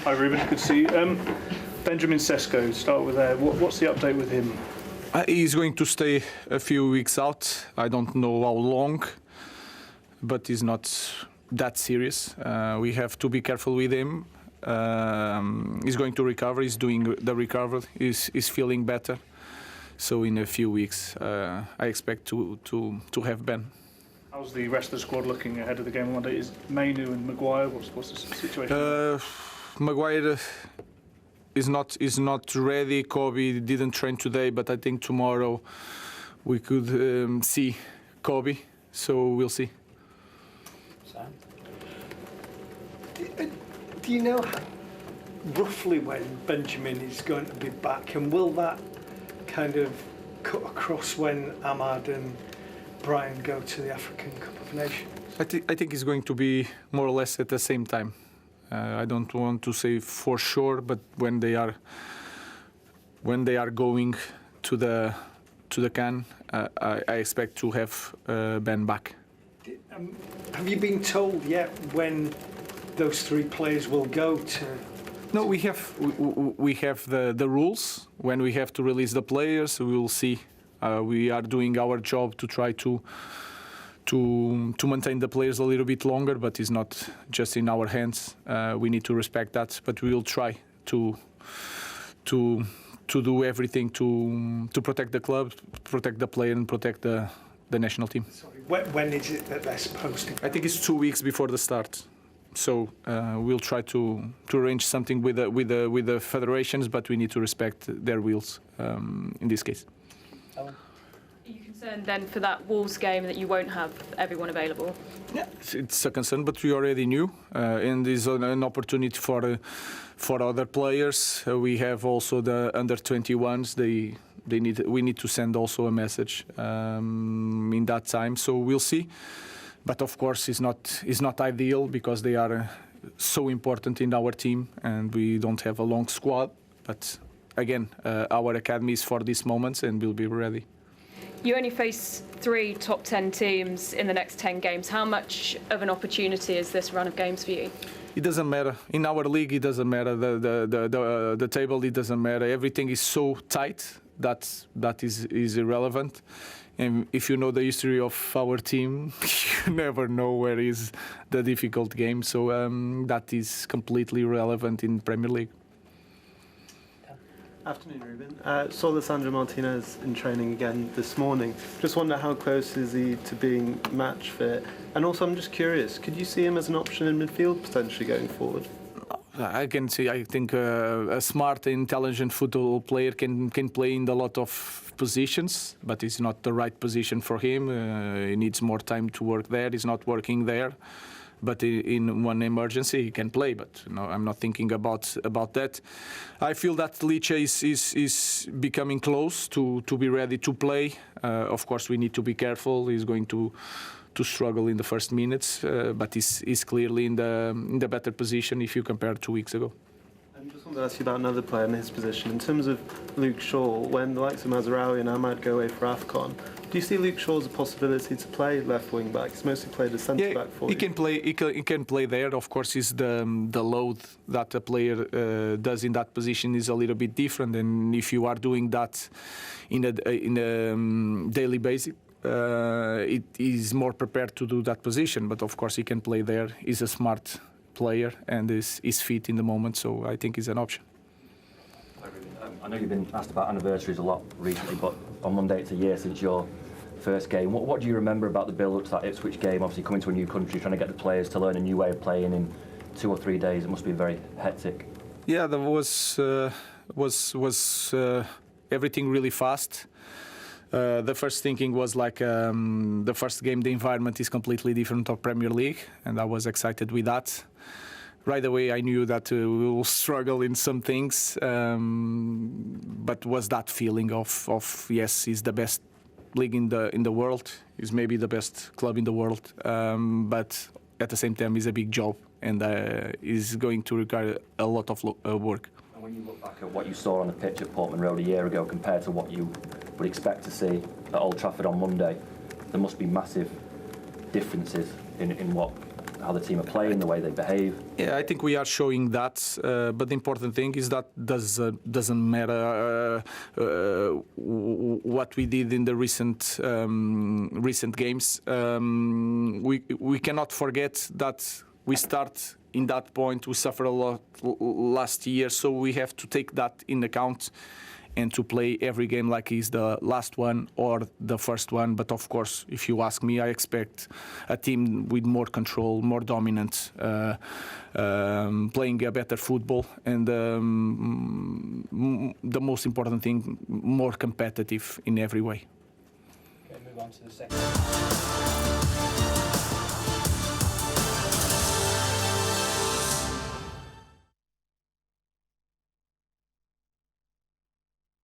Hi Ruben, good to see you. Benjamin Sesko, start with there. What's the update with him? He's going to stay a few weeks out. I don't know how long, but he's not that serious. We have to be careful with him. He's going to recover. He's doing the recovery. He's feeling better. So in a few weeks, I expect to have Ben. How's the rest of the squad looking ahead of the game on Monday? Is Mainu and Maguire? What's the situation? Maguire is not ready. Kobe didn't train today, but I think tomorrow we could see Kobe. So we'll see. Sam? Do you know roughly when Benjamin is going to be back, and will that kind of cut across when Ahmad and Brian go to the African Cup of Nations? I think it's going to be more or less at the same time. I don't want to say for sure, but when they are going to the CAN, I expect to have Ben back. Have you been told yet when those three players will go to? No, we have the rules. When we have to release the players, we will see. We are doing our job to try to maintain the players a little bit longer, but it's not just in our hands. We need to respect that, but we will try to do everything to protect the club, protect the player, and protect the national team. Sorry, when is it that they're supposed to go? I think it's 2 weeks before the start. So we'll try to arrange something with the federations, but we need to respect their wills in this case. Are you concerned then for that Wolves game that you won't have everyone available? Yeah, it's a concern, but we already knew, and it's an opportunity for other players. We have also the under-21s. We need to send also a message in that time. So we'll see. But of course, it's not ideal because they are so important in our team, and we don't have a long squad. But again, our academy is for these moments, and we'll be ready. You only face 3 top 10 teams in the next 10 games. How much of an opportunity is this run of games for you? It doesn't matter. In our league, it doesn't matter. The table, it doesn't matter. Everything is so tight that is irrelevant. And if you know the history of our team, you never know where is the difficult game. So that is completely irrelevant in Premier League. Afternoon, Ruben. Saw Lisandro Martinez in training again this morning. Just wonder how close is he to being match fit? And also, I'm just curious, could you see him as an option in midfield potentially going forward? I can see. I think a smart, intelligent football player can play in a lot of positions, but it's not the right position for him. He needs more time to work there. He's not working there. But in one emergency, he can play. But no, I'm not thinking about that. I feel that Liche is becoming close to be ready to play. Of course, we need to be careful. He's going to struggle in the first minutes, but he's clearly in the better position if you compare 2 weeks ago. I just wanted to ask you about another player in his position. In terms of Luke Shaw, when the likes of Mazraoui and Ahmad go away for AFCON, do you see Luke Shaw as a possibility to play left wing back? He's mostly played as centre back for you. He can play there. Of course, is the load that a player does in that position is a little bit different. And if you are doing that in a daily basis, it is more prepared to do that position. But of course, he can play there. He's a smart player and is fit in the moment. So I think he's an option. I know you've been asked about anniversaries a lot recently, but on Monday it's a year since your first game. What do you remember about the build-up to that Ipswich game? Obviously coming to a new country, trying to get the players to learn a new way of playing in 2 or 3 days. It must be very hectic. Yeah, there was everything really fast. The first thinking was like the first game, the environment is completely different of Premier League, and I was excited with that. Right away, I knew that we will struggle in some things, but was that feeling of yes, he's the best league in the world, is maybe the best club in the world, but at the same time, it's a big job and is going to require a lot of work. And when you look back at what you saw on the pitch at Portman Road a year ago compared to what you would expect to see at Old Trafford on Monday, there must be massive differences in what how the team are playing, the way they behave? Yeah, I think we are showing that, but the important thing is that doesn't matter what we did in the recent games. We cannot forget that we start in that point. We suffered a lot last year, so we have to take that in account and to play every game like it's the last one or the first one. But of course, if you ask me, I expect a team with more control, more dominant, playing a better football, and the most important thing, more competitive in every way. Okay, move on to the second.